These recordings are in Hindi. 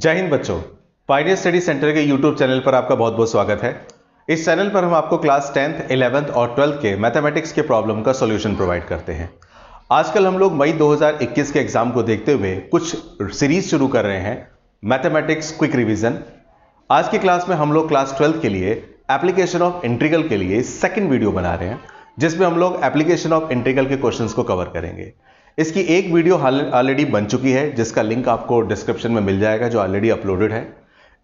जय हिंद बच्चों, पायनियर स्टडी सेंटर के यूट्यूब चैनल पर आपका बहुत बहुत स्वागत है। इस चैनल पर हम आपको क्लास 10th, 11th और 12th के मैथमेटिक्स के प्रॉब्लम का सॉल्यूशन प्रोवाइड करते हैं। आजकल हम लोग मई 2021 के एग्जाम को देखते हुए कुछ सीरीज शुरू कर रहे हैं, मैथमेटिक्स क्विक रिवीजन। आज की क्लास में हम लोग क्लास 12th के लिए एप्लीकेशन ऑफ इंटीग्रल के लिए सेकेंड वीडियो बना रहे हैं, जिसमें हम लोग एप्लीकेशन ऑफ इंटीग्रल के क्वेश्चंस को कवर करेंगे। इसकी एक वीडियो ऑलरेडी बन चुकी है, जिसका लिंक आपको डिस्क्रिप्शन में मिल जाएगा, जो ऑलरेडी अपलोडेड है।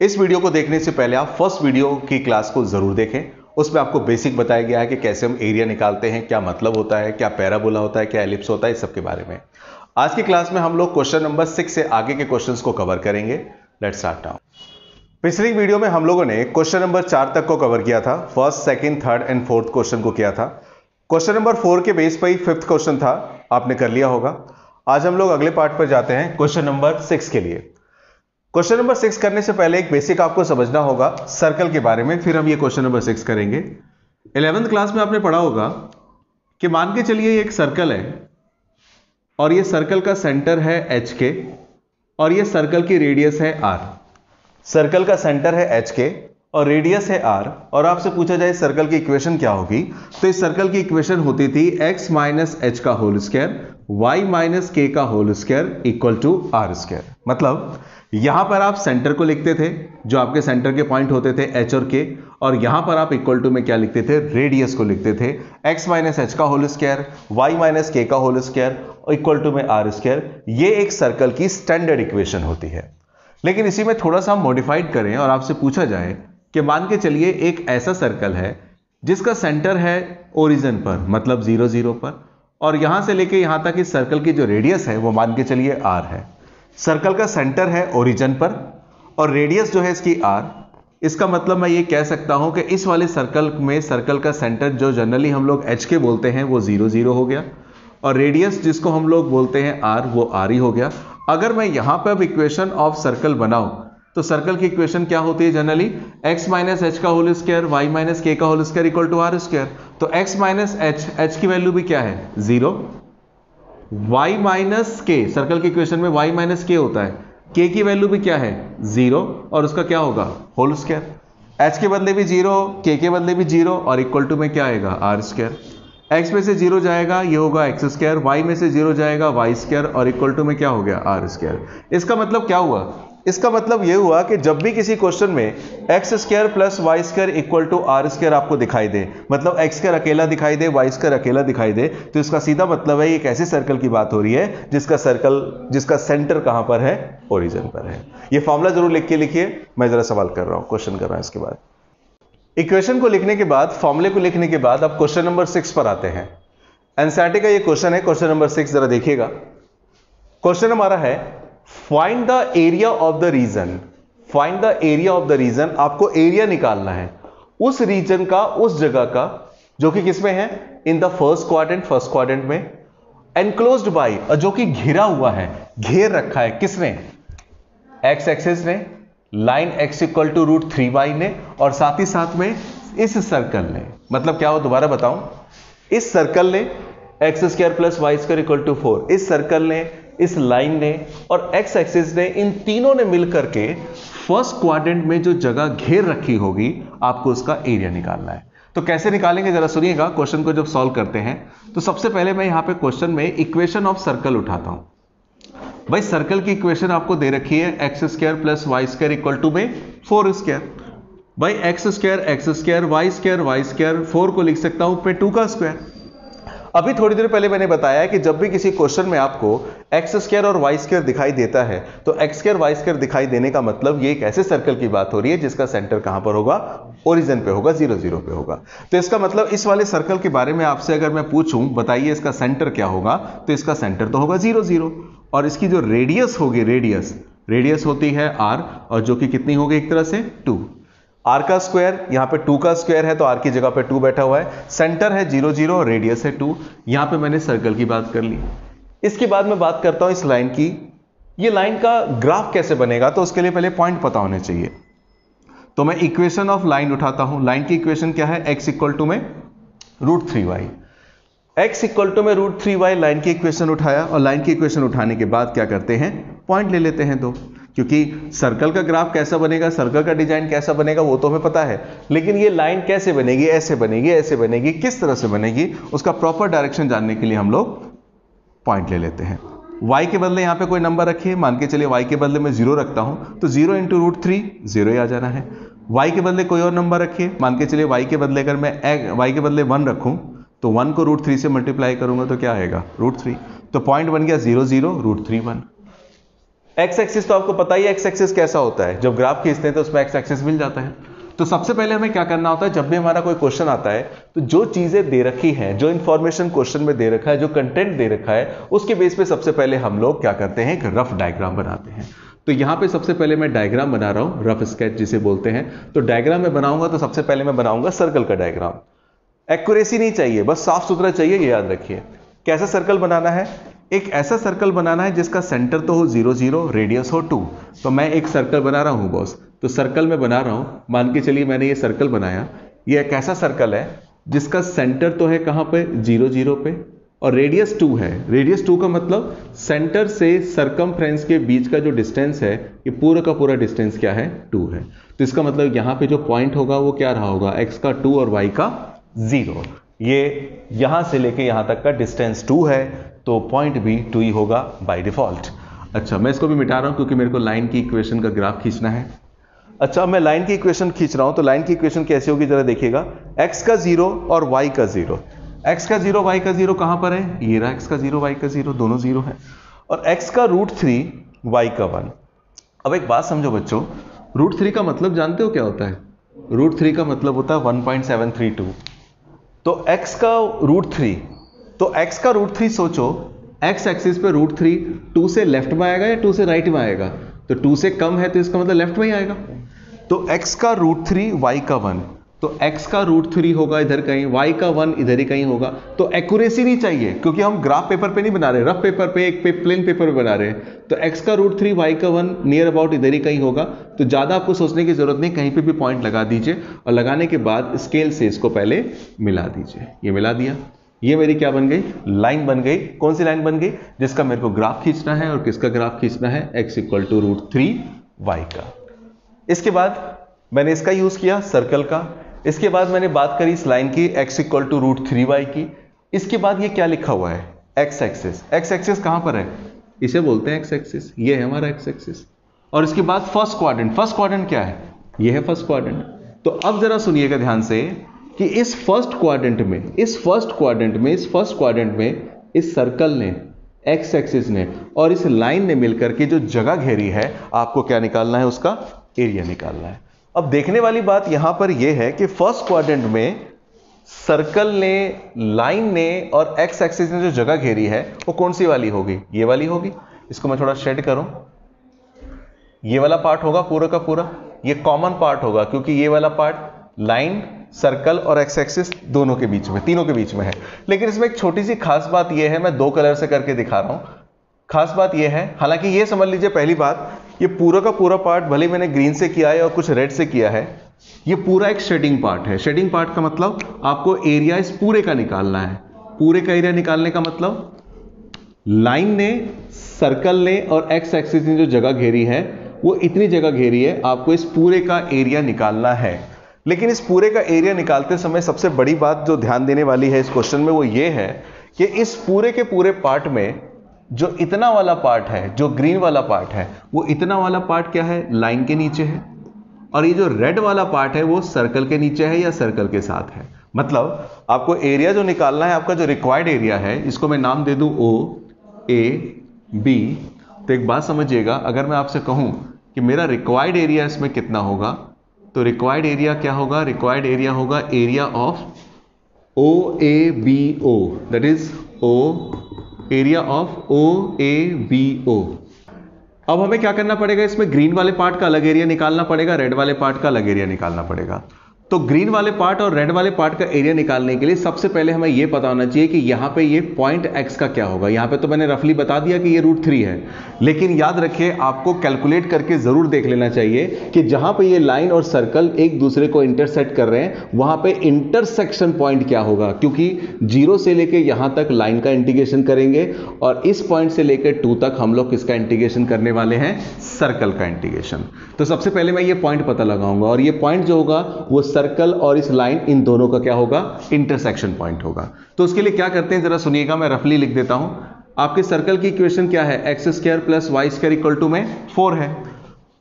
इस वीडियो को देखने से पहले आप फर्स्ट वीडियो की क्लास को जरूर देखें। उसमें आपको बेसिक बताया गया है कि कैसे हम एरिया निकालते हैं, क्या मतलब होता है, क्या पैराबोला होता है, क्या एलिप्स होता है, इस सब के बारे में। आज की क्लास में हम लोग क्वेश्चन नंबर 6 से आगे के क्वेश्चंस को कवर करेंगे। Let's start now. पिछली वीडियो में हम लोगों ने क्वेश्चन नंबर 4 तक को कवर किया था। First, second, third and fourth question को किया था। क्वेश्चन नंबर 4 के बेस पर ही फिफ्थ क्वेश्चन था, आपने कर लिया होगा। आज हम लोग अगले पार्ट पर जाते हैं, क्वेश्चन नंबर 6 के लिए। क्वेश्चन नंबर 6 करने से पहले एक बेसिक आपको समझना होगा सर्कल के बारे में, फिर हम ये क्वेश्चन नंबर 6 करेंगे। 11th क्लास में आपने पढ़ा होगा कि मान के चलिए ये एक सर्कल है और ये सर्कल का सेंटर है एच के और ये सर्कल की रेडियस है आर। सर्कल का सेंटर है एच के और रेडियस है आर, और आपसे पूछा जाए सर्कल की इक्वेशन क्या होगी, तो इस सर्कल की इक्वेशन होती थी x माइनस एच का whole square y minus k का whole square equal to r square. मतलब यहां पर आप सेंटर को लिखते थे, जो आपके सेंटर के पॉइंट होते थे h और k, और यहां पर आप इक्वल टू में क्या लिखते थे, रेडियस को लिखते थे x माइनस एच का whole square y minus k का होल स्क्वायर इक्वल टू में आर स्क्वायर। ये एक सर्कल की स्टैंडर्ड इक्वेशन होती है। लेकिन इसी में थोड़ा सा हम मॉडिफाइड करें और आपसे पूछा जाए कि मान के चलिए एक ऐसा सर्कल है जिसका सेंटर है ओरिजिन पर, मतलब 0 0 पर, और यहां से लेके यहां तक इस सर्कल की जो रेडियस है वो मान के चलिए r है। सर्कल का सेंटर है ओरिजिन पर और रेडियस जो है इसकी r। इसका मतलब मैं ये कह सकता हूं कि इस वाले सर्कल में सर्कल का सेंटर जो जनरली हम लोग h के बोलते हैं वो 0 0 हो गया, और रेडियस जिसको हम लोग बोलते हैं r वो r ही हो गया। अगर मैं यहां पर अब इक्वेशन ऑफ सर्कल बनाऊं तो सर्कल की इक्वेशन क्या होती है जनरली, x माइनस एच का whole square y minus k का whole square equal to r square. तो x माइनस एच की वैल्यू भी क्या है, 0। y माइनस के, सर्कल की इक्वेशन में y माइनस के होता है, k की वैल्यू भी क्या है, 0, और उसका क्या होगा, होल स्क्वायर। h के बदले भी 0, k के बदले भी 0, और इक्वल टू में क्या आएगा, आर स्क्वायर। x में से 0 जाएगा, ये होगा एक्स स्क्वायर, y में से 0 जाएगा, वाई स्क्वायर, और इक्वल टू में क्या हो गया, आर स्क्वायर। इसका मतलब क्या हुआ, इसका मतलब यह हुआ कि जब भी किसी क्वेश्चन में x square plus y square equal to r square आपको दिखाई दे, मतलब एक्स स्क्वायर अकेला दिखाई दे, वाई स्क्वायर अकेला दिखाई दे, तो इसका सीधा मतलब है एक ऐसे सर्कल की बात हो रही है जिसका सेंटर कहां पर है, ओरिजिन पर है। ये फॉर्मूला जरूर लिख के लिखिए, मैं जरा सवाल कर रहा हूं, क्वेश्चन कर रहा हूं। इसके बाद इक्वेशन को लिखने के बाद, फॉर्मूले को लिखने के बाद अब क्वेश्चन नंबर 6 पर आते हैं। एनसीईआरटी का ये क्वेश्चन है, क्वेश्चन नंबर 6, जरा देखिएगा। क्वेश्चन हमारा है find the area of the region. Find the area of the region, आपको एरिया निकालना है उस रीजन का, उस जगह का जो कि किसमें है, इन द फर्स्ट क्वाड्रेंट में, एनक्लोज्ड बाय, जो कि घिरा हुआ है, घेर रखा है किसने, एक्स एक्सिस ने, line x equal to √3y ने, और साथ ही साथ में इस सर्कल ने। मतलब क्या हो, दोबारा बताऊं, इस सर्कल ने x square plus y square equal to 4, इस सर्कल ने, इस लाइन ने और एक्स एक्सिस ने, इन तीनों ने मिलकर के फर्स्ट क्वाड्रेंट में जो जगह घेर रखी होगी, आपको उसका एरिया निकालना है। तो कैसे निकालेंगे जरा सुनिएगा। क्वेश्चन को जब सॉल्व करते हैं तो सबसे पहले मैं यहां पे क्वेश्चन में इक्वेशन ऑफ सर्कल उठाता हूं। भाई सर्कल की इक्वेशन आपको दे रखी है x square plus y square equal to में 4 स्क्वायर। भाई एक्स स्क्वायर वाई स्क्वायर 4 को लिख सकता हूं पे 2 का स्क्वायर। अभी थोड़ी देर पहले मैंने बताया कि जब भी किसी क्वेश्चन में आपको एक्स स्क्वायर और वाई स्क्वायर दिखाई देता है तो एक्स स्क्वायर वाई स्क्वायर दिखाई देने का मतलब ये एक ऐसे सर्कल की बात हो रही है जिसका सेंटर कहां पर होगा, ओरिजिन पे होगा, 0 0 पे होगा। तो इसका मतलब इस वाले सर्कल के बारे में आपसे अगर मैं पूछूं बताइए इसका सेंटर क्या होगा, तो इसका सेंटर तो होगा 0 0, और इसकी जो रेडियस होगी, रेडियस होती है r, और जो कि कितनी होगी, एक तरह से 2। आर का स्क्वायर, यहां पे 2 का स्क्वायर है तो आर की जगह पे 2 बैठा हुआ है, सेंटर है 0 0, रेडियस है 2। यहां पे मैंने सर्कल की बात कर ली। इसके बाद मैं बात करता हूं इस लाइन की। ये लाइन का ग्राफ कैसे बनेगा, तो उसके लिए पहले पॉइंट पता होने चाहिए। तो मैं इक्वेशन ऑफ लाइन उठाता हूं। लाइन की इक्वेशन क्या है, x इक्वल टू में √3y। x इक्वल टू में √3y लाइन की इक्वेशन उठाया, और लाइन की इक्वेशन उठाने के बाद क्या करते हैं, पॉइंट ले लेते हैं 2। क्योंकि सर्कल का ग्राफ कैसा बनेगा, सर्कल का डिजाइन कैसा बनेगा वो तो हमें पता है, लेकिन ये लाइन कैसे बनेगी, ऐसे बनेगी, ऐसे बनेगी, किस तरह से बनेगी, उसका प्रॉपर डायरेक्शन जानने के लिए हम लोग पॉइंट ले लेते हैं। y के बदले यहां पे कोई नंबर रखिए, मान के चलिए y के बदले मैं 0 रखता हूं, तो 0 इंटू रूट 3 0 ही आ जाना है। y के बदले कोई और नंबर रखिए, मान के चलिए y के बदले अगर मैं y के बदले 1 रखूं, तो 1 को रूट 3 से मल्टीप्लाई करूंगा तो क्या आएगा, रूट 3। तो पॉइंट बन गया 0 0 रूट 3 1। एक्स एक्सिस तो आपको पता ही है एक्स एक्सिस कैसा होता है, जब ग्राफ खींचते हैं तो उसमें एक्स एक्सिस मिल जाता है। तो सबसे पहले हमें क्या करना होता है, जब भी हमारा कोई क्वेश्चन आता है तो जो चीजें दे रखी हैं, जो इंफॉर्मेशन क्वेश्चन में दे रखा है, जो कंटेंट दे रखा है, उसके बेस पे सबसे पहले हम लोग क्या करते हैं, एक रफ डायग्राम बनाते हैं। तो यहां पे सबसे पहले मैं डायग्राम बना रहा हूं, रफ स्केच जिसे बोलते हैं। तो डायग्राम में बनाऊंगा तो सबसे पहले मैं बनाऊंगा सर्कल का डायग्राम। एक्यूरेसी नहीं चाहिए, बस साफ सुथरा चाहिए, ये याद रखिए। कैसा सर्कल बनाना है, एक ऐसा सर्कल बनाना है जिसका सेंटर तो हो 0 0, रेडियस हो 2। तो मैं एक सर्कल बना रहा हूं बॉस, तो सर्कल में बना रहा हूं, मान के चलिए मैंने ये सर्कल बनाया। ये एक ऐसा सर्कल है जिसका सेंटर तो है कहां पे, 0 0 पे, और रेडियस 2 है। रेडियस 2 का मतलब सेंटर से सरकमफ्रेंस के बीच का जो डिस्टेंस है, ये पूरा का पूरा डिस्टेंस क्या है, 2 है। तो इसका मतलब यहां पे जो पॉइंट होगा वो क्या रहा होगा, x का 2 और y का 0। ये यहां से लेके यहां तक का डिस्टेंस 2 है, तो पॉइंट भी 2 ही होगा बाय डिफॉल्ट। अच्छा, मैं इसको भी मिटा रहा हूं क्योंकि मेरे को लाइन की इक्वेशन का ग्राफ खींचना है। अच्छा, मैं लाइन की इक्वेशन खींच रहा हूं, तो लाइन की इक्वेशन कैसे होगी जरा देखिएगा। x का 0 और y का 0, x का 0 y का 0 कहां पर है, ये रहा x का 0 y का 0, दोनों 0 है। और x का रूट 3 y का 1। अब एक बात समझो बच्चों, रूट 3 का मतलब जानते हो क्या होता है, रूट 3 का मतलब होता है 1.732। तो x का रूट 3, तो x का रूट 3 सोचो, x एक्सिस पे रूट 3 2 से लेफ्ट में आएगा या 2 से राइट में आएगा, तो 2 से कम है तो इसका मतलब लेफ्ट में ही आएगा। तो x का रूट 3 y का 1, तो x का रूट 3 होगा इधर कहीं, y का 1 इधर ही कहीं होगा। तो एक्यूरेसी नहीं चाहिए क्योंकि हम ग्राफ पेपर पे नहीं बना रहे, रफ पेपर पे, एक प्लेन पेपर पे बना रहे हैं। तो x का रूट 3 y का 1 नियर अबाउट इधर ही कहीं होगा। तो ज्यादा आपको सोचने की जरूरत नहीं, कहीं पे भी पॉइंट लगा दीजिए और लगाने के बाद स्केल से इसको पहले मिला दीजिए। ये मिला दिया, ये मेरी क्या बन गई, लाइन बन गई। कौन सी लाइन बन गई, जिसका मेरे को ग्राफ खींचना है, और किसका ग्राफ खींचना है, x equal to root 3 y का। इसके बाद मैंने इसका यूज किया सर्कल का। इसके बाद मैंने बात करी इस लाइन की, x equal to root 3y की। इसके बाद ये क्या लिखा हुआ है, x एक्सिस। x एक्सिस कहां पर है, इसे बोलते हैं x एक्सिस, ये है हमारा x एक्सिस। और इसके बाद फर्स्ट क्वाड्रेंट, फर्स्ट क्वाड्रेंट क्या है, ये है फर्स्ट क्वाड्रेंट। तो अब जरा सुनिएगा ध्यान से कि इस फर्स्ट क्वाड्रेंट में इस सर्कल ने, एक्स एक्सिस ने और इस लाइन ने मिलकर के जो जगह घेरी है, आपको क्या निकालना है, उसका एरिया निकालना है। अब देखने वाली बात यहां पर यह है कि फर्स्ट क्वाड्रेंट में सर्कल ने, लाइन ने और एक्स एक्सिस ने जो जगह घेरी है वो कौन सी वाली होगी, ये वाली होगी। इसको मैं थोड़ा शेड करूं, ये वाला पार्ट होगा पूरा का पूरा, ये कॉमन पार्ट होगा क्योंकि ये वाला पार्ट लाइन, सर्कल और एक्स एक्सिस दोनों के बीच में, तीनों के बीच में है। लेकिन इसमें एक छोटी सी खास बात यह है, मैं 2 कलर से करके दिखा रहा हूं। खास बात यह है, हालांकि ये समझ लीजिए पहली बात, ये पूरा का पूरा पार्ट भले मैंने ग्रीन से किया है और कुछ रेड से किया है, ये पूरा एक शेडिंग पार्ट है। शेडिंग पार्ट का मतलब आपको एरिया इस पूरे का निकालना है। पूरे का एरिया निकालने का मतलब लाइन ने, सर्कल ने और एक्स एक्सिस ने जो जगह घेरी है वो इतनी जगह घेरी है, आपको इस पूरे का एरिया निकालना है। लेकिन इस पूरे का एरिया निकालते समय सबसे बड़ी बात जो ध्यान देने वाली है इस क्वेश्चन में वो ये है कि इस पूरे के पूरे पार्ट में जो इतना वाला पार्ट है, जो ग्रीन वाला पार्ट है, वो इतना वाला पार्ट क्या है, लाइन के नीचे है, और ये जो रेड वाला पार्ट है वो सर्कल के नीचे है या सर्कल के साथ है। मतलब आपको एरिया जो निकालना है, आपका जो रिक्वायर्ड एरिया है, इसको मैं नाम दे दूं O A B। तो एक बात समझिएगा, अगर मैं आपसे कहूं कि मेरा रिक्वायर्ड एरिया इसमें कितना होगा, तो रिक्वायर्ड एरिया क्या होगा, रिक्वायर्ड एरिया होगा area of OABO, that is area of OABO। अब हमें क्या करना पड़ेगा, इसमें ग्रीन वाले पार्ट का अलग एरिया निकालना पड़ेगा, रेड वाले पार्ट का अलग एरिया निकालना पड़ेगा। तो ग्रीन वाले पार्ट और रेड वाले पार्ट का एरिया निकालने के लिए सबसे पहले हमें यह पता होना चाहिए कि यहां पे ये पॉइंट x का क्या होगा। यहां पे तो मैंने रफली बता दिया कि ये √3 है, लेकिन याद रखिए आपको कैलकुलेट करके जरूर देख लेना चाहिए कि जहां पे ये लाइन और सर्कल एक दूसरे को इंटरसेक्ट कर रहे हैं वहां पे इंटरसेक्शन पॉइंट क्या होगा, क्योंकि 0 से लेके यहां तक लाइन का इंटीग्रेशन करेंगे और इस पॉइंट से लेकर 2 तक हम लोग किसका इंटीग्रेशन करने वाले हैं, सर्कल का इंटीग्रेशन। तो सबसे पहले मैं ये पॉइंट पता लगाऊंगा और ये पॉइंट जो होगा वो सर्कल और इस लाइन इन दोनों का क्या होगा, इंटरसेक्शन पॉइंट होगा। तो उसके लिए क्या करते हैं जरा सुनिएगा, मैं रफली लिख देता हूं। आपके सर्कल की इक्वेशन क्या है, x² + y² इक्वल टू में 4 है,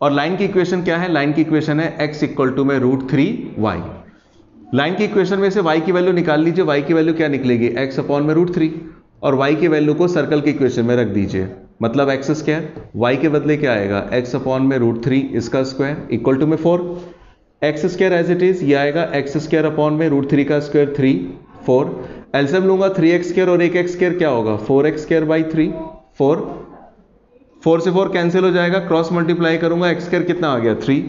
और लाइन की इक्वेशन क्या है, लाइन की इक्वेशन है x इक्वल टू में √3y। लाइन की इक्वेशन में से y की वैल्यू निकाल लीजिए, y की वैल्यू क्या निकलेगी, x अपॉन में √3, और y की वैल्यू को सर्कल की इक्वेशन में रख दीजिए, मतलब x², y के बदले क्या आएगा, x अपॉन में √3 इसका स्क्वायर इक्वल टू में 4, x² एज इट इज, ये आएगा x² अपॉन में √3 का स्क्वायर 3 4, एलसीएम लूंगा 3x² और 1x² क्या होगा, 4x²/3 4 से 4 कैंसिल हो जाएगा, क्रॉस मल्टीप्लाई करूंगा, x² कितना आ गया 3,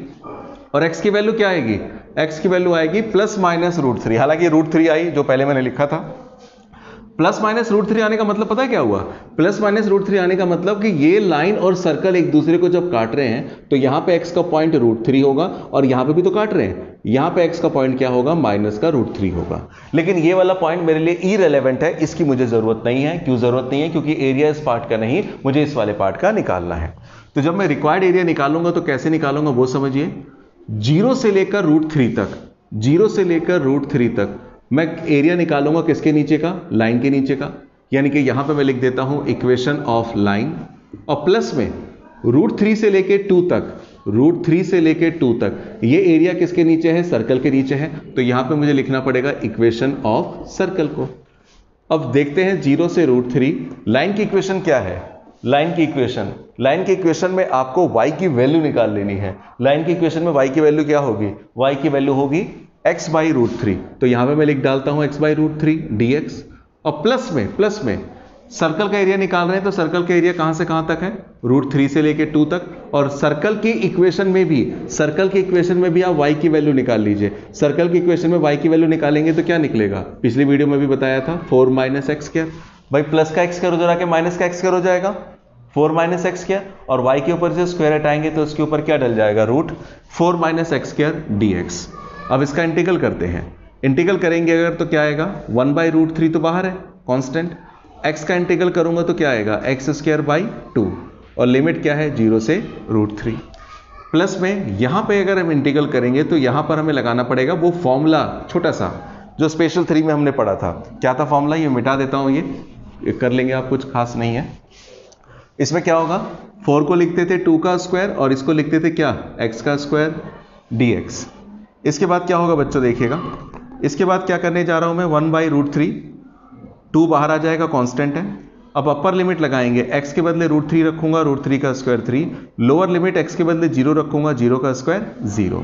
और x की वैल्यू क्या आएगी, x की वैल्यू आएगी ±√3। हालांकि √3 आई जो पहले मैंने लिखा था। ±√3 आने का मतलब पता है क्या हुआ, ±√3 आने का मतलब कि ये लाइन और सर्कल एक दूसरे को जब काट रहे हैं तो यहां पे x का पॉइंट √3 होगा, और यहां पे भी तो काट रहे हैं, यहां पे x का पॉइंट क्या होगा, -√3 होगा। लेकिन ये वाला पॉइंट मेरे लिए इररिलेवेंट है, इसकी मुझे जरूरत नहीं है। क्यों जरूरत नहीं है, क्योंकि एरिया इस पार्ट का नहीं, मुझे इस वाले पार्ट का निकालना है। तो जब मैं रिक्वायर्ड एरिया निकालूंगा तो कैसे निकालूंगा वो समझिए। 0 से लेकर √3 तक, 0 से लेकर √3 तक मैं एरिया निकालूंगा किसके नीचे का, लाइन के नीचे का, यानी कि यहां पे मैं लिख देता हूं इक्वेशन ऑफ लाइन, और प्लस में √3 से लेके 2 तक, √3 से लेके 2 तक ये एरिया किसके नीचे है, सर्कल के नीचे है, तो यहां पे मुझे लिखना पड़ेगा इक्वेशन ऑफ सर्कल को। अब देखते हैं 0 से √3, लाइन की इक्वेशन क्या है, लाइन की इक्वेशन में आपको y की वैल्यू निकाल लेनी है। लाइन की इक्वेशन में y की वैल्यू क्या होगी, y की वैल्यू होगी x/√3, तो यहां पे मैं लिख डालता हूं x/√3 dx, और प्लस में सर्कल का एरिया निकाल रहे हैं, तो सर्कल का एरिया कहां से कहां तक है, √3 से लेके 2 तक, और सर्कल की इक्वेशन में भी आप y की वैल्यू निकाल लीजिए। सर्कल की इक्वेशन में y की वैल्यू निकालेंगे तो क्या निकलेगा, पिछली वीडियो में भी बताया था 4 - x², भाई प्लस का x² उधर आके माइनस का x² हो जाएगा, 4 - x², और y के ऊपर जो स्क्वायर हटाएंगे तो उसके ऊपर क्या डल जाएगा, √4 - x² dx। अब इसका इंटीग्रल करते हैं, इंटीग्रल करेंगे अगर तो क्या आएगा, 1/√3 तो बाहर है कांस्टेंट, x का इंटीग्रल करूंगा तो क्या आएगा, x²/2, और लिमिट क्या है 0 से √3। प्लस में यहां पे अगर हम इंटीग्रल करेंगे तो यहां पर हमें लगाना पड़ेगा वो फॉर्मूला छोटा सा जो स्पेशल 3 में हमने पढ़ा था। क्या था फॉर्मूला, ये मिटा देता हूं, ये कर लेंगे आप, कुछ खास नहीं है। इसमें क्या होगा, 4 को लिखते थे 2 का स्क्वायर और इसको लिखते थे क्या, x² dx। इसके बाद क्या होगा बच्चों देखिएगा, इसके बाद क्या करने जा रहा हूं मैं, 1/√3, 2 बाहर आ जाएगा कांस्टेंट है। अब अपर लिमिट लगाएंगे, x के बदले √3 रखूंगा, √3 का स्क्वायर 3, लोअर लिमिट x के बदले 0 रखूंगा, 0 का स्क्वायर 0।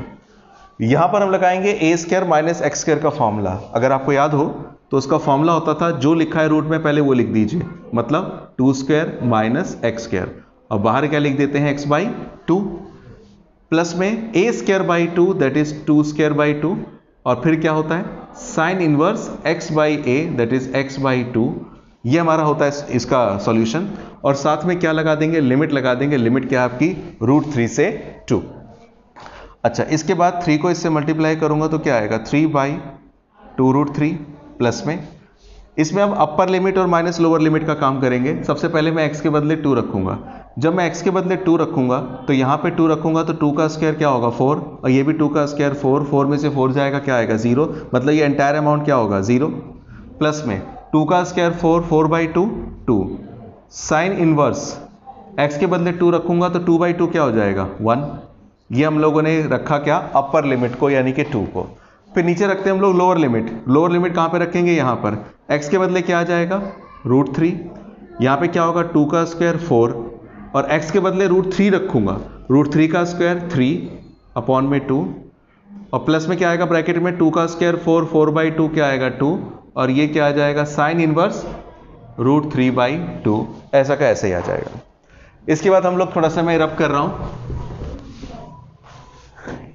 यहां पर हम लगाएंगे a² - x² का फॉर्मूला। अगर आपको याद हो तो उसका फॉर्मूला होता था, जो लिखा है रूट में पहले वो लिख दीजिए, मतलब 2² - x², और बाहर क्या लिख देते हैं, x/2, प्लस में a²/2 दैट इज 2²/2, और फिर क्या होता है sine inverse x/a that is x/2। ये हमारा होता है इसका सॉल्यूशन, और साथ में क्या लगा देंगे, लिमिट लगा देंगे। लिमिट क्या है आपकी, √3 से 2। अच्छा, इसके बाद 3 को इससे मल्टीप्लाई करूंगा तो क्या आएगा, 3/2√3, प्लस में इसमें अब अपर लिमिट और माइनस लोअर लिमिट का काम करेंगे। सबसे पहले मैं x के बदले 2 रखूंगा। जब मैं x के बदले 2 रखूंगा तो यहां पे 2 रखूंगा तो 2 का स्क्वायर क्या होगा 4, और ये भी 2 का स्क्वायर 4 में से 4 जाएगा क्या आएगा 0, मतलब ये एंटायर अमाउंट क्या होगा 0, प्लस में 2 का स्क्वायर 4/2 2, साइन इनवर्स x के बदले 2 रखूंगा तो 2/2 क्या हो जाएगा 1। ये हम लोगों ने रखा क्या, अपर लिमिट को यानी कि 2 को। फिर नीचे रखते हैं हम लोग लोअर लिमिट। लोअर लिमिट कहां पे रखेंगे, यहां पर x के बदले क्या आ जाएगा √3, यहां पे क्या होगा 2 का स्क्वायर 4, और x के बदले √3 रखूंगा, √3 का स्क्वायर 3/2, और प्लस में क्या आएगा ब्रैकेट में 2 का स्क्वायर 4/2 क्या आएगा 2, और ये क्या आ जाएगा साइन इनवर्स √3/2, ऐसा का ऐसे ही आ जाएगा। इसके बाद हम लोग थोड़ा सा मैं रब कर रहा हूं,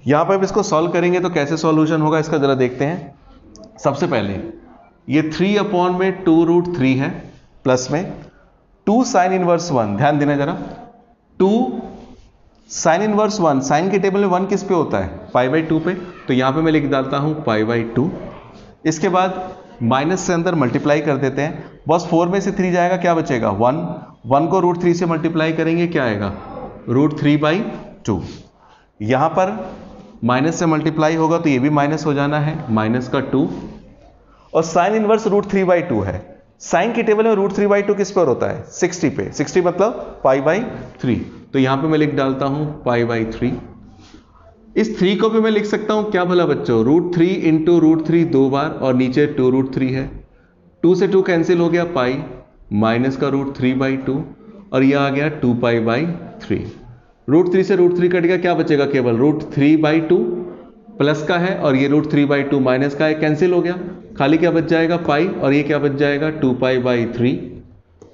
यहां पर इसको सॉल्व करेंगे तो कैसे सॉल्यूशन होगा इसका जरा देखते हैं। सबसे पहले ये 3 में 2√3 है, प्लस में 2 sin इनवर्स 1, ध्यान देना जरा, 2 sin इनवर्स 1, साइन के टेबल में 1 किस पे होता है, π/2 पे, तो यहां पे मैं लिख डालता हूं π/2। इसके बाद माइनस से अंदर मल्टीप्लाई कर देते हैं, बस 4 में से 3 जाएगा, क्या बचेगा 1 को √3 से मल्टीप्लाई करेंगे, क्या आएगा √3/2। यहां पर माइनस से मल्टीप्लाई होगा तो ये भी माइनस हो जाना है, माइनस का 2, और साइन इनवर्स √3/2 है। साइन की टेबल में √3/2 किस पर होता है, 60 पे, 60 मतलब π/3, तो यहां पे मैं लिख डालता हूं π/3। इस 3 को भी मैं लिख सकता हूं क्या भला बच्चों, √3 इंटू √3 2 बार, और नीचे 2√3 है, 2 से 2 कैंसिल हो गया, पाई माइनस का √3/2, और यह आ गया 2π/3। √3 से √3 कट गया, क्या बचेगा, केवल √3/2 प्लस का है, और ये √3/2 माइनस का है, कैंसिल हो गया, खाली क्या बच जाएगा पाई, और ये क्या बच जाएगा 2π/3।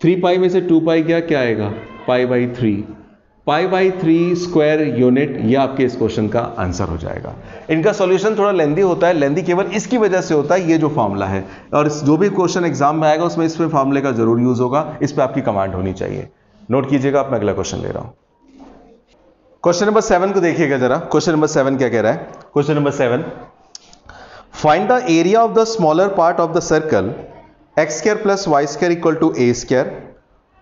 3π में से 2π गया, क्या आएगा π/3, π/3 स्क्वायर यूनिट। ये आपके इस क्वेश्चन का आंसर हो जाएगा। इनका सॉल्यूशन थोड़ा लेंदी होता है, लेंदी केवल इसकी वजह से होता है, ये जो फॉर्मूला है, और जो भी क्वेश्चन एग्जाम में आएगा उसमें इस पे फॉर्मूले का जरूर यूज होगा, इस पे आपकी कमांड होनी चाहिए। नोट कीजिएगा, आप मैं अगला क्वेश्चन ले रहा हूं। क्वेश्चन नंबर 7 को देखिएगा जरा। क्वेश्चन नंबर 7 क्या कह रहा है, question number 7, find the area of the smaller part of the circle x² + y² = a²,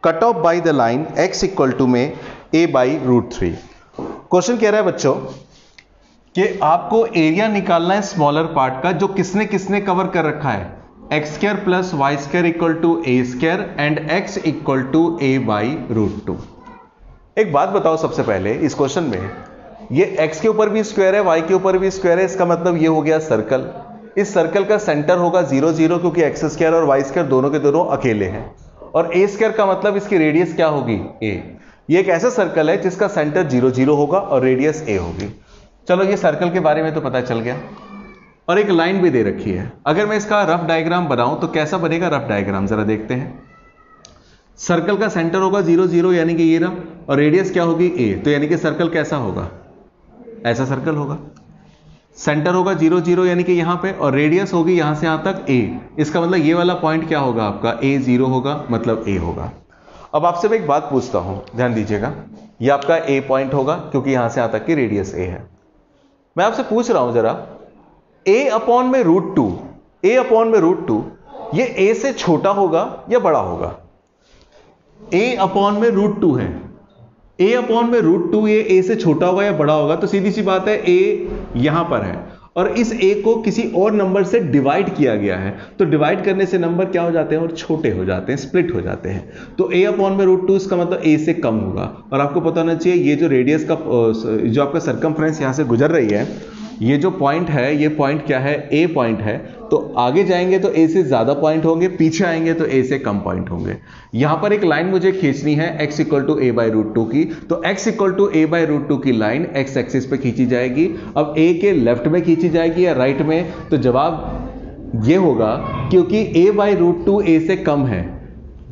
cut off bye the line x = में a/√3। क्वेश्चन कह रहा है बच्चों कि आपको एरिया निकालना है स्मॉलर पार्ट का, जो किसने किसने कवर कर रखा है, x² + y² = a² and x = a/√2। एक बात बताओ सबसे पहले, इस क्वेश्चन में ये x के ऊपर भी स्क्वायर है, y के ऊपर भी स्क्वायर है, इसका मतलब ये हो गया सर्कल। इस सर्कल का सेंटर होगा 0 0, क्योंकि x² और y² दोनों के दोनों अकेले हैं, और a² का मतलब इसकी रेडियस क्या होगी, a। ये एक ऐसा सर्कल है जिसका सेंटर 0 0 होगा और रेडियस a होगी। चलो ये सर्कल के बारे में तो पता चल गया, और एक लाइन भी दे रखी है। अगर मैं इसका रफ डायग्राम बनाऊं तो कैसा बनेगा रफ डायग्राम, जरा देखते हैं। सर्कल का सेंटर होगा 0 0, यानी कि ये रहा, और रेडियस क्या होगी a, तो यानी कि सर्कल कैसा होगा, ऐसा सर्कल होगा। सेंटर होगा 0 0, यानी कि यहां पे, और रेडियस होगी यहां से यहां तक a। इसका मतलब ये वाला पॉइंट क्या होगा आपका, a0 होगा, मतलब a होगा। अब आपसे मैं एक बात पूछता हूं, ध्यान दीजिएगा, ये आपका a पॉइंट होगा क्योंकि यहां से यहां तक की रेडियस a है। मैं आपसे पूछ रहा हूं जरा, a/√2, a/√2 ये a से छोटा होगा या बड़ा होगा, a/√2 है, a/√2 ये a से छोटा होगा या बड़ा होगा, तो सीधी सी बात है a यहां पर है, और इस a को किसी और नंबर से डिवाइड किया गया है, तो डिवाइड करने से नंबर क्या हो जाते हैं, और छोटे हो जाते हैं, स्प्लिट हो जाते हैं। तो a/√2 इसका मतलब a से कम होगा, और आपको पता होना चाहिए ये जो रेडियस का जो आपका सरकमफ्रेंस यहां से गुजर रही है, ये जो पॉइंट है, ये पॉइंट क्या है, a पॉइंट है। तो आगे जाएंगे तो a से ज्यादा पॉइंट होंगे, पीछे आएंगे तो a से कम पॉइंट होंगे। यहां पर एक लाइन मुझे खींचनी है x = a/√2 की, तो x = a/√2 की लाइन x एक्सिस पे खींची जाएगी। अब a के लेफ्ट में खींची जाएगी या राइट में, तो जवाब ये होगा क्योंकि a/√2 a से कम है,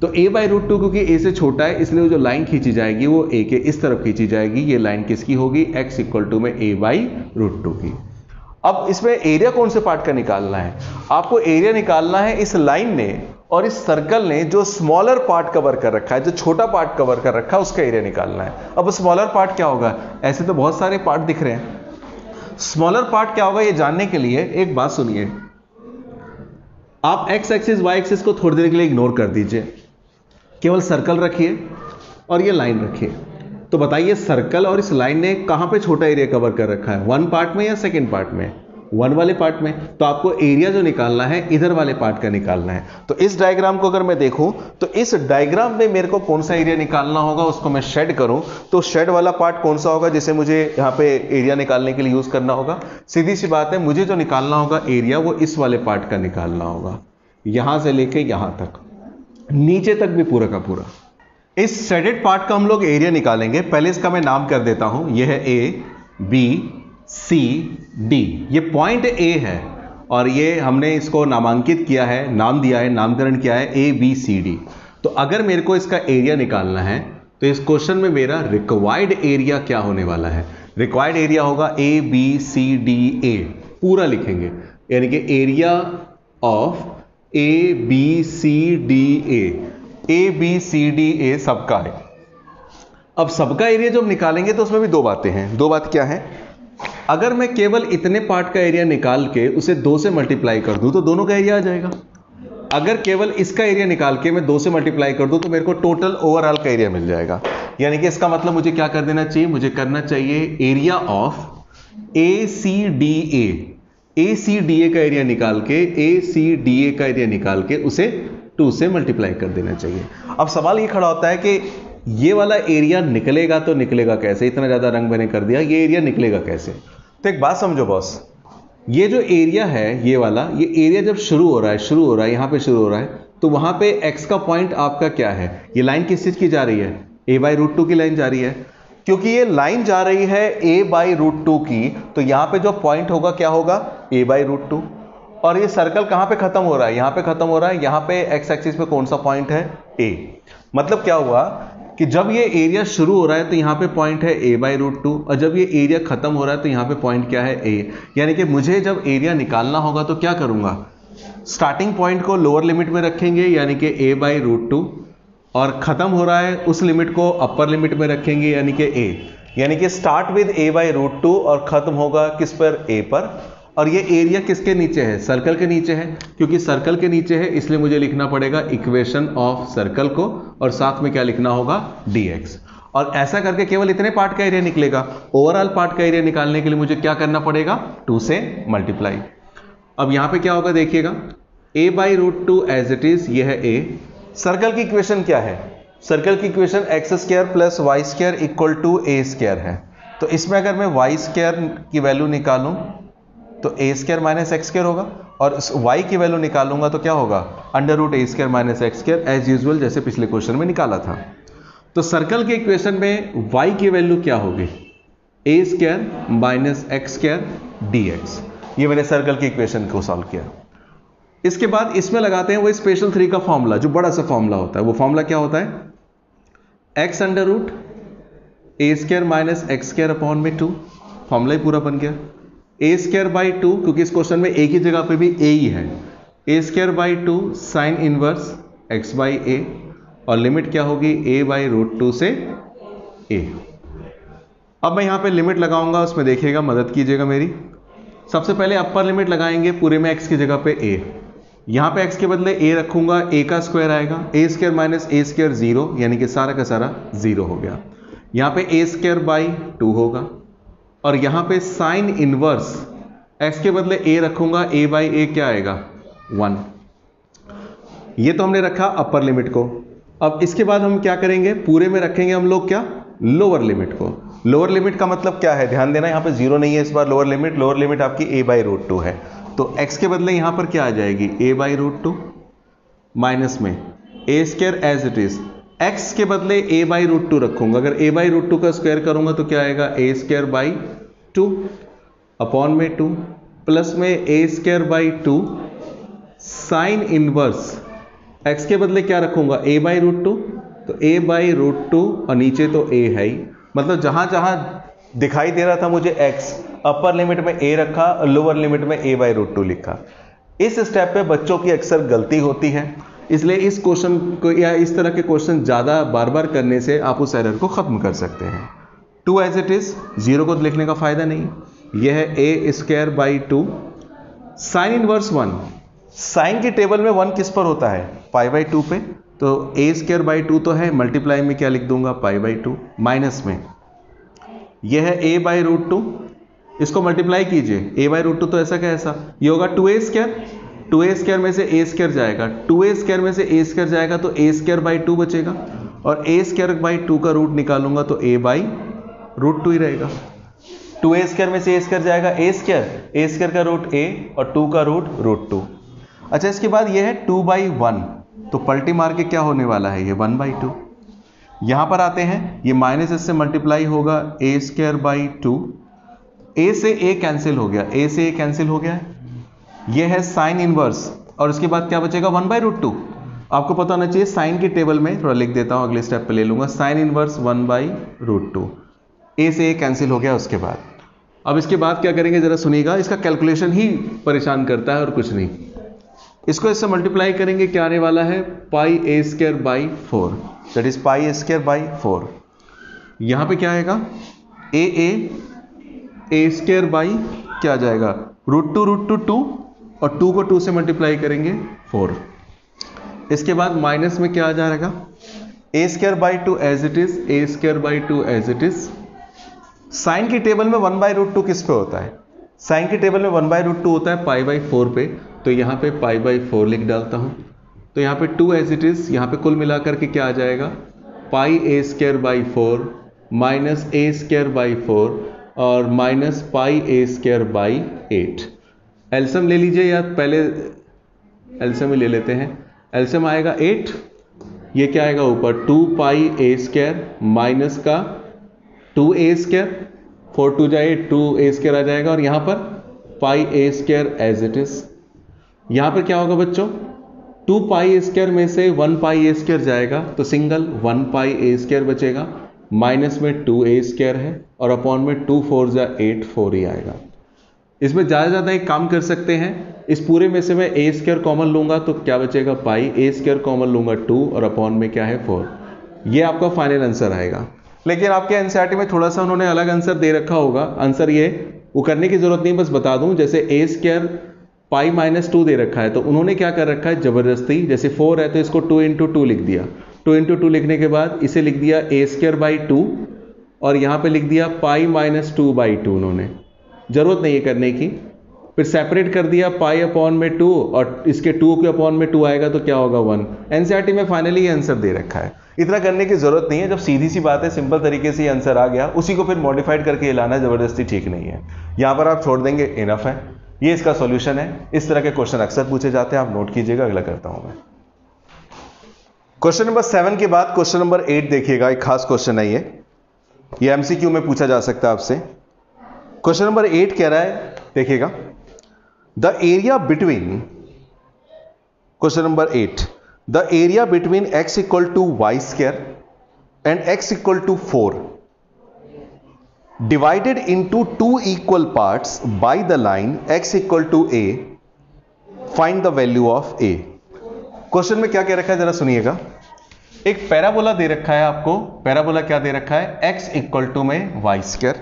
तो a/√2 क्योंकि a से छोटा है, इसलिए जो लाइन खींची जाएगी वो a के इस तरफ खींची जाएगी। ये लाइन किसकी होगी, x = में a/√2 की। अब इसमें एरिया कौन से पार्ट का निकालना है, आपको एरिया निकालना है इस लाइन ने और इस सर्कल ने जो स्मॉलर पार्ट कवर कर रखा है, जो छोटा पार्ट कवर कर रखा है, उसका एरिया निकालना है। अब स्मॉलर पार्ट क्या होगा, ऐसे तो बहुत सारे पार्ट दिख रहे हैं, स्मॉलर पार्ट क्या होगा ये जानने के लिए एक बात सुनिए। आप x एक्सिस y एक्सिस को थोड़ी देर के लिए इग्नोर कर दीजिए, केवल सर्कल रखिए और ये लाइन रखिए। तो बताइए सर्कल और इस लाइन ने कहां पे छोटा एरिया कवर कर रखा है, 1 पार्ट में या सेकंड पार्ट में, 1 वाले पार्ट में। तो आपको एरिया जो निकालना है इधर वाले पार्ट का निकालना है। तो इस डायग्राम को अगर मैं देखूं तो इस डायग्राम में मेरे को कौन सा एरिया निकालना होगा, उसको मैं शेड करूं तो शेड वाला पार्ट कौन सा होगा जिसे मुझे यहां पे एरिया निकालने के लिए यूज करना होगा। सीधी सी बात है, मुझे जो निकालना होगा एरिया वो इस वाले पार्ट का निकालना होगा, यहां से लेके यहां तक, नीचे तक भी पूरा का पूरा। इस शेडेड पार्ट का हम लोग एरिया निकालेंगे। पहले इसका मैं नाम कर देता हूं, यह है ए बी सी डी, ये पॉइंट ए है और ये हमने इसको नामांकित किया है, नाम दिया है, नामकरण किया है ए बी सी डी। तो अगर मेरे को इसका एरिया निकालना है तो इस क्वेश्चन में मेरा रिक्वायर्ड एरिया क्या होने वाला है, रिक्वायर्ड एरिया होगा ABCDA, पूरा लिखेंगे, यानी कि एरिया ऑफ ABCDA सबका है। अब सबका एरिया जब निकालेंगे तो उसमें भी दो बातें हैं। दो बात क्या है, अगर मैं केवल इतने पार्ट का एरिया निकाल के उसे 2 से मल्टीप्लाई कर दूं तो दोनों का एरिया आ जाएगा। अगर केवल इसका एरिया निकाल के मैं 2 से मल्टीप्लाई कर दूं तो मेरे को टोटल ओवरऑल का एरिया मिल जाएगा। यानी कि इसका मतलब मुझे क्या कर देना चाहिए, मुझे करना चाहिए एरिया ऑफ ACDA का एरिया निकाल के उसे 2 से मल्टीप्लाई कर देना चाहिए। अब सवाल ये खड़ा होता है कि ये वाला एरिया निकलेगा तो निकलेगा कैसे, इतना ज्यादा रंग मैंने कर दिया, ये एरिया निकलेगा कैसे। तो एक बात समझो बॉस, ये जो एरिया है ये वाला, ये एरिया जब शुरू हो रहा है यहां पे शुरू हो रहा है, तो वहां पे x का पॉइंट आपका क्या है, ये लाइन किस चीज की जा रही है, a/√2 की लाइन जा रही है। क्योंकि ये लाइन जा रही है a/√2 की, तो यहां पे जो पॉइंट होगा क्या होगा, a/√2। और ये सर्कल कहां पे खत्म हो रहा है, यहां पे खत्म हो रहा है, यहां पे x एक्सिस पे कौन सा पॉइंट है, a। मतलब क्या हुआ कि जब ये एरिया शुरू हो रहा है तो यहां पे पॉइंट है a/√2, और जब ये एरिया खत्म हो रहा है तो यहां पे पॉइंट क्या है, a। यानी कि मुझे जब एरिया निकालना होगा तो क्या करूंगा, स्टार्टिंग पॉइंट को लोअर लिमिट में रखेंगे यानी कि a/√2, और खत्म हो रहा है उस लिमिट को अपर लिमिट में रखेंगे यानी कि a। यानी कि स्टार्ट विद a/√2 और खत्म होगा किस पर, a पर। और ये एरिया किसके नीचे है, सर्कल के नीचे है। क्योंकि सर्कल के नीचे है इसलिए मुझे लिखना पड़ेगा इक्वेशन ऑफ सर्कल को, और साथ में क्या लिखना होगा, dx। और ऐसा करके केवल इतने पार्ट का एरिया निकलेगा। ओवरऑल पार्ट का एरिया निकालने के लिए मुझे क्या करना पड़ेगा, 2 से मल्टीप्लाई। अब यहां पे क्या होगा देखिएगा, a/√2 एज इट इज, ये है a। सर्कल की इक्वेशन क्या है, सर्कल की इक्वेशन x² + y² = a² है। तो इसमें अगर मैं y² की वैल्यू निकालूं तो a² - x² होगा, और इस y की वैल्यू निकालूंगा तो क्या होगा, √a² - x², एज यूजुअल जैसे पिछले क्वेश्चन में निकाला था। तो सर्कल के इक्वेशन में y की वैल्यू क्या होगी, a² - x² dx। ये मैंने सर्कल की इक्वेशन को सॉल्व किया। इसके बाद इसमें लगाते हैं वो स्पेशल 3 का फॉर्मूला, जो बड़ा सा फॉर्मूला होता है। वो फॉर्मूला क्या होता है, x √a² - x²/2, फॉर्मूला ही पूरा बन गया। a²/2, क्योंकि इस क्वेश्चन में a की जगह पे भी a ही है, a²/2 sin इनवर्स x/a, और लिमिट क्या होगी, a/√2 से a। अब मैं यहां पे लिमिट लगाऊंगा, उसमें देखिएगा, मदद कीजिएगा मेरी। सबसे पहले अपर लिमिट लगाएंगे पूरे में x की जगह पे a, यहां पे x के बदले a रखूंगा, a का स्क्वायर आएगा, a² - a² 0, यानी कि सारा का सारा 0 हो गया। यहां पे a²/2 होगा, और यहां पे साइन इनवर्स x के बदले a रखूंगा, a/a क्या आएगा, 1। ये तो हमने रखा अपर लिमिट को। अब इसके बाद हम क्या करेंगे, पूरे में रखेंगे हम लोग क्या, लोअर लिमिट को। लोअर लिमिट का मतलब क्या है, ध्यान देना, यहां पे 0 नहीं है इस बार। लोअर लिमिट आपकी a/√2 है, तो x के बदले यहां पर क्या आ जाएगी, a/√2 माइनस में a² as it is. x के बदले a/√2 रखूंगा, अगर a/√2 का स्क्वायर करूंगा तो क्या आएगा, a²/2 अपॉन में 2 प्लस में a²/2 साइन इनवर्स x के बदले क्या रखूंगा, a/√2, तो a/√2, और नीचे तो a है ही। मतलब जहां जहां दिखाई दे रहा था मुझे x, अपर लिमिट में a रखा, लोअर लिमिट में a/√2 लिखा। इस स्टेप पे बच्चों की अक्सर गलती होती है, इसलिए इस क्वेश्चन को या इस तरह के क्वेश्चन ज्यादा बार बार करने से आप उस एरर को खत्म कर सकते हैं। 2 एज इट इज, 0 को लिखने का फायदा नहीं। यह है a²/2 साइन इनवर्स 1। साइन की टेबल में 1 किस पर होता है, π/2 पे, तो a²/2 तो है, मल्टीप्लाई में क्या लिख दूंगा, π/2, माइनस में यह है a/√2, इसको मल्टीप्लाई कीजिए, a/√2 तो ऐसा क्या ऐसा, ये होगा 2a², 2a² में से a² जाएगा, 2a² में से a² जाएगा तो a²/2 बचेगा, और a²/2 का रूट निकालूंगा तो a/√2 ही रहेगा। 2a² में से a² जाएगा, a² का रूट a और 2 का रूट √2। अच्छा, इसके बाद ये है 2/1, तो पलटी मार के क्या होने वाला है, ये 1/2। यहां पर आते हैं, ये माइनस इससे मल्टीप्लाई होगा, a²/2, a से a कैंसिल हो गया, a से a कैंसिल हो गया है। ये है साइन इनवर्स, और इसके बाद क्या बचेगा, 1/√2। आपको पता होना चाहिए, साइन की टेबल में थोड़ा लिख देता हूं, अगले स्टेप पे ले लूंगा, साइन इनवर्स 1/√2। ए से ए कैंसिल हो गया। उसके बाद अब इसके बाद क्या करेंगे जरा सुनिएगा, इसका कैलकुलेशन ही परेशान करता है और कुछ नहीं। इसको इससे मल्टीप्लाई करेंगे, क्या आने वाला है, pi a square by 4, that is pi a square by 4। यहां पे क्या आएगा, ए स्क्वायर बाई क्या आ जाएगा, √2 और 2 को 2 से मल्टीप्लाई करेंगे 4। इसके बाद माइनस में क्या आ जाएगा, a square by 2 as it is, a square by 2 as it is. Sine की टेबल में 1/√2 किस पे होता है, साइन की टेबल में 1/√2 होता है पाई बाई 4 पे, तो यहां पे पाई बाई 4 लिख डालता हूं। तो यहां पे 2 एज इट इज, यहां पे कुल मिलाकर के क्या आ जाएगा, pi a square by 4 minus a square by 4 और minus pi a square by 8। LCM ले लीजिए या पहले एलसीएम ही ले लेते हैं। एलसीएम आएगा 8, ये क्या आएगा ऊपर 2 पाई ए स्क्वायर माइनस का 2a स्क्वायर, 4 2 जाए 2a स्क्वायर आ जाएगा, और यहां पर पाई a square as it is. यहां पर क्या होगा बच्चों, 2 पाई ए स्क्वायर में से 1 पाई ए स्क्वायर जाएगा तो सिंगल 1 पाई ए स्क्वायर बचेगा, माइनस में 2a स्क्वायर है और अपॉन में 2 4 जा 8, 4 ही आएगा। इसमें ज़्यादा एक काम कर सकते हैं, इस पूरे में से मैं ए स्क्वायर कॉमन लूंगा तो क्या बचेगा, पाई ए स्क्वायर कॉमन लूंगा 2 और अपॉन में क्या है 4। ये आपका फाइनल आंसर आएगा। लेकिन आपके एनसीईआरटी में थोड़ा सा उन्होंने अलग आंसर दे रखा होगा। आंसर ये वो करने की जरूरत नहीं, बस बता दूं, जैसे ए स्क्वायर पाई माइनस 2 दे रखा है तो उन्होंने क्या कर रखा है जबरदस्ती, जैसे 4 है तो इसको 2 × 2 लिख दिया, 2 × 2 लिखने के बाद इसे लिख दिया ए स्क्वायर बाई 2 और यहां पे लिख दिया पाई माइनस 2/2। उन्होंने जरूरत नहीं है करने की, फिर सेपरेट कर दिया पाई अपॉन में 2 और इसके 2 के अपॉन में 2 आएगा तो क्या होगा 1। एनसीईआरटी में फाइनली आंसर दे रखा है, इतना करने की जरूरत नहीं है। जब सीधी सी बात है, सिंपल तरीके से आंसर आ गया, उसी को फिर मॉडिफाइड करके लाना जबरदस्ती ठीक नहीं है। यहां पर आप छोड़ देंगे, इनफ है। ये इसका सॉल्यूशन है। इस तरह के क्वेश्चन अक्सर पूछे जाते हैं, आप नोट कीजिएगा। अगला करता हूं मैं क्वेश्चन नंबर 7 के बाद क्वेश्चन नंबर 8 देखिएगा, एक खास क्वेश्चन है ये एमसीक्यू में पूछा जा सकता है आपसे। क्वेश्चन नंबर 8 कह रहा है, देखिएगा, the area between, question number 8, the area between x equal to y square and x equal to 4 divided into 2 equal parts by the line x equal to a, find the value of a। Question में क्या कह रखा है जरा सुनिएगा। एक पैराबोला दे रखा है आपको, पैराबोला क्या दे रखा है, x इक्वल टू में y स्क्वायर।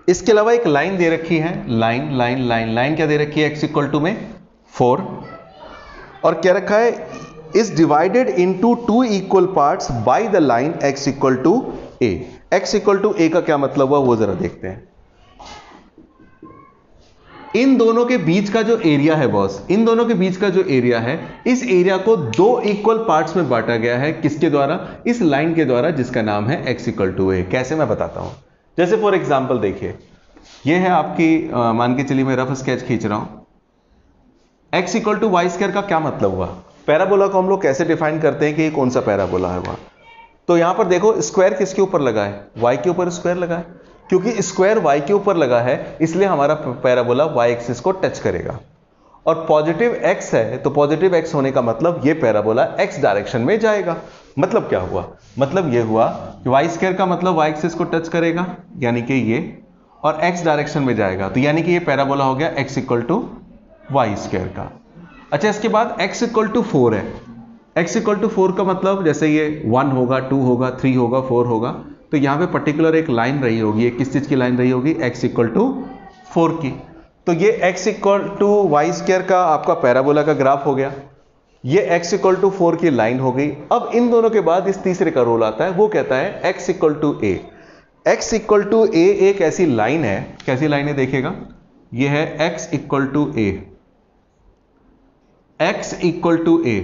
इसके अलावा एक लाइन दे रखी है, लाइन क्या दे रखी है, x इक्वल टू में 4, और क्या रखा है, is divided into 2 equal parts by the line x equal to a। x equal to a का क्या मतलब हुआ वो जरा देखते हैं। इन दोनों के बीच का जो एरिया है बॉस, इन दोनों के बीच का जो एरिया है, इस एरिया को 2 इक्वल पार्ट्स में बांटा गया है। किसके द्वारा, इस लाइन के द्वारा जिसका नाम है x इक्वल टू a। कैसे, मैं बताता हूं। जैसे फॉर एग्जांपल देखिए, ये है आपकी मान के चलिए मैं रफ स्केच खींच रहा हूं। x equal to y square का क्या मतलब हुआ, पैराबोला को हम लोग कैसे डिफाइन करते हैं कि ये कौन सा पैराबोला है वहां। तो यहां पर देखो, स्क्वायर किसके ऊपर लगा है, y के ऊपर स्क्वायर लगा है। क्योंकि स्क्वायर y के ऊपर लगा है इसलिए हमारा पैराबोला y एक्सिस को टच करेगा, और पॉजिटिव x है तो पॉजिटिव x होने का मतलब ये पैराबोला x डायरेक्शन में जाएगा। मतलब क्या हुआ, मतलब ये हुआ कि y स्क्वायर का मतलब y एक्सिस को टच करेगा यानी कि ये, और x डायरेक्शन में जाएगा तो यानी कि ये पैराबोला हो गया x equal to y square का। अच्छा, इसके बाद x इक्वल टू 4 है। x इक्वल टू 4 का मतलब जैसे ये 1 होगा, 2 होगा, 3 होगा, 4 होगा, तो यहां पे पर्टिकुलर एक लाइन रही होगी। ये किस चीज की लाइन रही होगी, x इक्वल टू 4 की। तो ये x equal to y square का आपका पैराबोला का ग्राफ हो गया, ये x इक्वल टू 4 की लाइन हो गई। अब इन दोनों के बाद इस तीसरे का रोल आता है, वो कहता है x equal to a। x equal to a एक ऐसी लाइन है, कैसी लाइन है देखिएगा, ये है x equal to a, x equal to a,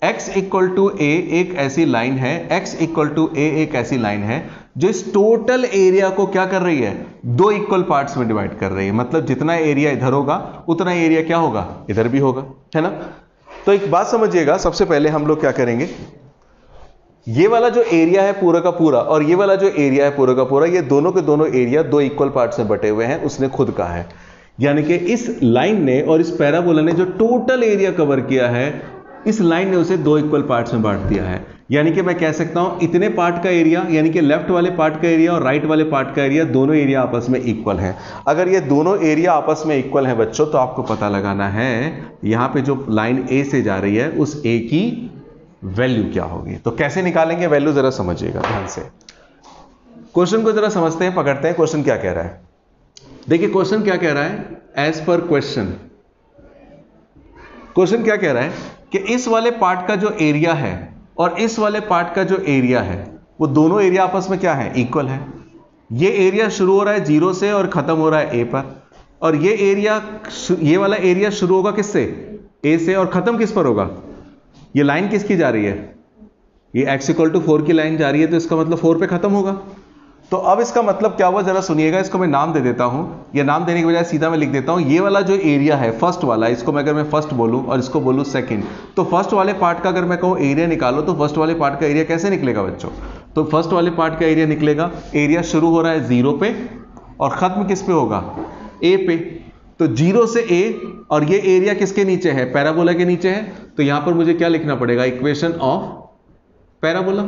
x equal to a एक ऐसी लाइन है, x इक्वल टू a एक ऐसी लाइन है जो इस टोटल एरिया को क्या कर रही है, 2 इक्वल पार्ट्स में डिवाइड कर रही है। मतलब जितना एरिया इधर होगा उतना एरिया क्या होगा, इधर भी होगा, है ना। तो एक बात समझिएगा, सबसे पहले हम लोग क्या करेंगे, ये वाला जो एरिया है पूरा का पूरा और ये वाला जो एरिया है पूरा का पूरा, ये दोनों के दोनों एरिया 2 इक्वल पार्ट्स में बटे हुए हैं, उसने खुद कहा है। यानी कि इस लाइन ने और इस पैराबोला ने जो टोटल एरिया कवर किया है इस लाइन ने उसे दो इक्वल पार्ट्स में बांट दिया है। यानी कि मैं कह सकता हूं इतने पार्ट का एरिया, यानी कि लेफ्ट वाले पार्ट का एरिया और राइट वाले पार्ट का एरिया, दोनों एरिया आपस में इक्वल है। अगर ये दोनों एरिया आपस में इक्वल है बच्चों, तो आपको पता लगाना है यहां पे जो लाइन ए से जा रही है उस ए की वैल्यू क्या होगी। तो कैसे निकालेंगे वैल्यू, जरा समझिएगा ध्यान से। क्वेश्चन को जरा समझते हैं, पकड़ते हैं क्वेश्चन क्या कह रहा है। देखिए क्वेश्चन क्या कह रहा है, एज पर क्वेश्चन क्या कह रहा है कि इस वाले पार्ट का जो एरिया है और इस वाले पार्ट का जो एरिया है वो दोनों एरिया आपस में क्या है, इक्वल है। ये एरिया शुरू हो रहा है 0 से और खत्म हो रहा है ए पर, और ये वाला एरिया शुरू होगा किससे, ए से, और खत्म किस पर होगा। ये लाइन किसकी जा रही है, ये x = 4 की लाइन जा रही है, तो इसका मतलब 4 पे खत्म होगा। तो अब इसका मतलब क्या हुआ, जरा सुनिएगा। इसको मैं नाम दे देता हूं, या नाम देने के बजाय सीधा मैं लिख देता हूं। ये वाला जो एरिया है फर्स्ट वाला, इसको मैं अगर मैं फर्स्ट बोलूं और इसको बोलूं सेकंड, तो फर्स्ट वाले पार्ट का अगर मैं कहूं एरिया निकालो, तो फर्स्ट वाले पार्ट का एरिया कैसे निकलेगा बच्चों। तो फर्स्ट वाले पार्ट का एरिया निकलेगा, एरिया शुरू हो रहा है 0 पे और खत्म किस पे होगा, ए पे। तो 0 से ए, और ये एरिया किसके नीचे है, पैराबोला के नीचे है। तो यहां पर मुझे क्या लिखना पड़ेगा, इक्वेशन ऑफ पैराबोला,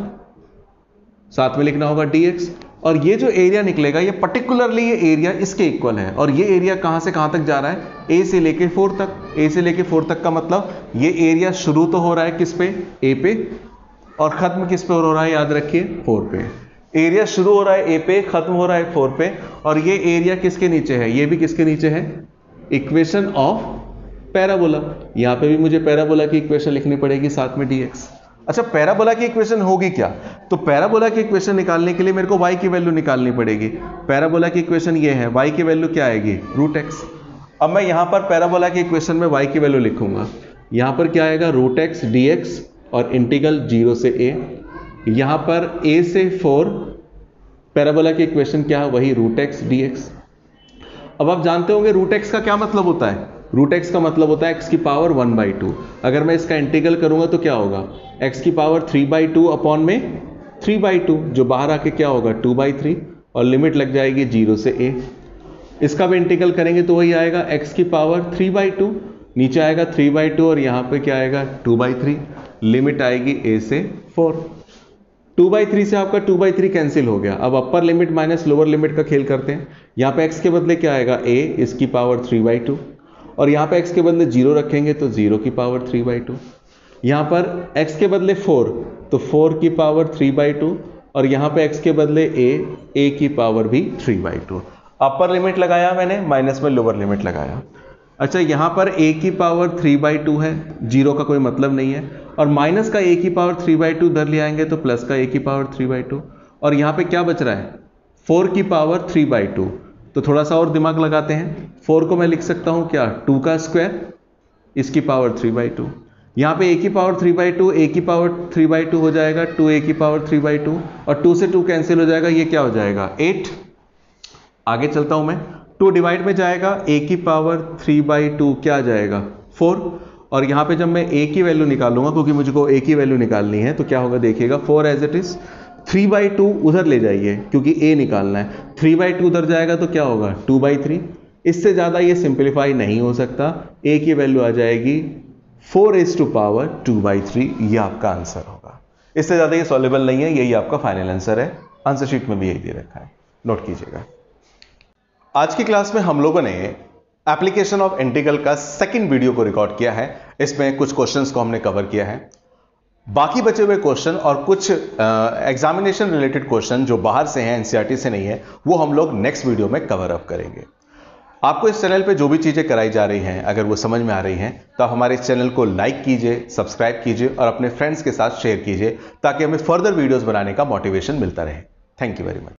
साथ में लिखना होगा dx। और ये जो एरिया निकलेगा, ये पर्टिकुलरली ये एरिया इसके इक्वल है। और ये एरिया कहां से कहां तक जा रहा है, ए से लेके 4 तक। ए से लेके 4 तक का मतलब ये एरिया शुरू तो हो रहा है किस पे, ए पे, और खत्म किस पे हो रहा है, याद रखिए 4 पे। एरिया शुरू हो रहा है ए पे, खत्म हो रहा है 4 पे, और ये एरिया किसके नीचे है, ये भी किसके नीचे है, इक्वेशन ऑफ पैराबोला। यहां पे भी मुझे पैराबोला की इक्वेशन लिखनी पड़ेगी, साथ में dx। अच्छा, पैराबोला की इक्वेशन होगी क्या, तो पैराबोला की इक्वेशन निकालने के लिए मेरे को y की वैल्यू निकालनी पड़ेगी। पैराबोला की इक्वेशन ये है, y की वैल्यू क्या आएगी, √x। अब मैं यहां पर पैराबोला की इक्वेशन में y की वैल्यू लिखूंगा। यहां पर क्या आएगा, √x dx, और इंटीग्रल 0 से a। यहां पर a से 4, पैराबोला की इक्वेशन क्या है, वही √x dx। अब आप जानते होंगे √x का क्या मतलब होता है, √x का मतलब होता है x की पावर 1/2। अगर मैं इसका इंटीग्रल करूंगा तो क्या होगा, x की पावर 3/2 अपॉन में 3/2, जो बाहर आके क्या होगा 2/3, और लिमिट लग जाएगी 0 से a। इसका भी इंटीग्रल करेंगे तो वही आएगा, x की पावर 3/2, नीचे आएगा 3/2, और यहां पे क्या आएगा 2/3, लिमिट आएगी a से 4। 2/3 से आपका 2/3 कैंसिल हो गया। अब upper limit minus lower limit का खेल करते हैं। यहाँ पे x के बदले क्या आएगा, a, इसकी पावर 3/2, और यहाँ पे x के बदले 0 रखेंगे तो 0 की पावर 3/2। यहाँ पर x के बदले 4, तो 4 की पावर 3/2, और यहाँ पे x के बदले a की पावर भी 3/2। अपर लिमिट लगाया मैंने, माइनस में लोअर लिमिट लगाया। अच्छा, यहाँ पर a की पावर 3/2 है, 0 का कोई मतलब नहीं है, और माइनस का a की पावर 3/2 इधर ले आएंगे तो प्लस का a की पावर 3/2, और यहाँ पे क्या बच रहा है, 4 की पावर 3/2। तो थोड़ा सा और दिमाग लगाते हैं, 4 को मैं लिख सकता हूँ क्या, 2 का स्क्वायर, इसकी पावर 3/2। यहाँ पे a की पावर 3/2, a की पावर 3/2 हो जाएगा 2a की पावर 3/2, और 2 से 2 कैंसिल हो जाएगा, ये क्या हो जाएगा 8। आगे चलता हूं मैं, 2 डिवाइड में जाएगा, a की पावर 3/2 क्या आ जाएगा 4, और यहां पे जब मैं a की वैल्यू निकालूंगा, क्योंकि मुझको a की वैल्यू निकालनी है, तो क्या होगा देखिएगा, 4 एज इट इज, 3/2 उधर ले जाइए क्योंकि a निकालना है, 3/2 उधर जाएगा तो क्या होगा 2/3। इससे ज्यादा ये सिंप्लीफाई नहीं हो सकता, a की वैल्यू आ जाएगी 4⁻²/3, ये आपका आंसर होगा। इससे ज्यादा ये सॉल्युबल नहीं है, यही आपका फाइनल आंसर है। आंसर शीट में भी यही दे रखा है, नोट कीजिएगा। आज की क्लास में हम लोगों ने एप्लीकेशन ऑफ इंटीग्रल का सेकंड वीडियो को रिकॉर्ड किया है। इसमें कुछ क्वेश्चंस को हमने कवर किया है, बाकी बचे हुए क्वेश्चन और कुछ एग्जामिनेशन रिलेटेड क्वेश्चन जो बाहर से हैं, एनसीईआरटी से नहीं है, वो हम लोग नेक्स्ट वीडियो में कवर अप करेंगे। आपको इस चैनल पे जो भी चीजें कराई जा रही हैं, अगर वो समझ में आ रही हैं, तो आप हमारे इस चैनल को लाइक कीजिए, सब्सक्राइब कीजिए और अपने फ्रेंड्स के साथ शेयर कीजिए, ताकि हमें फर्दर वीडियोस बनाने का मोटिवेशन मिलता रहे। Thank you very much.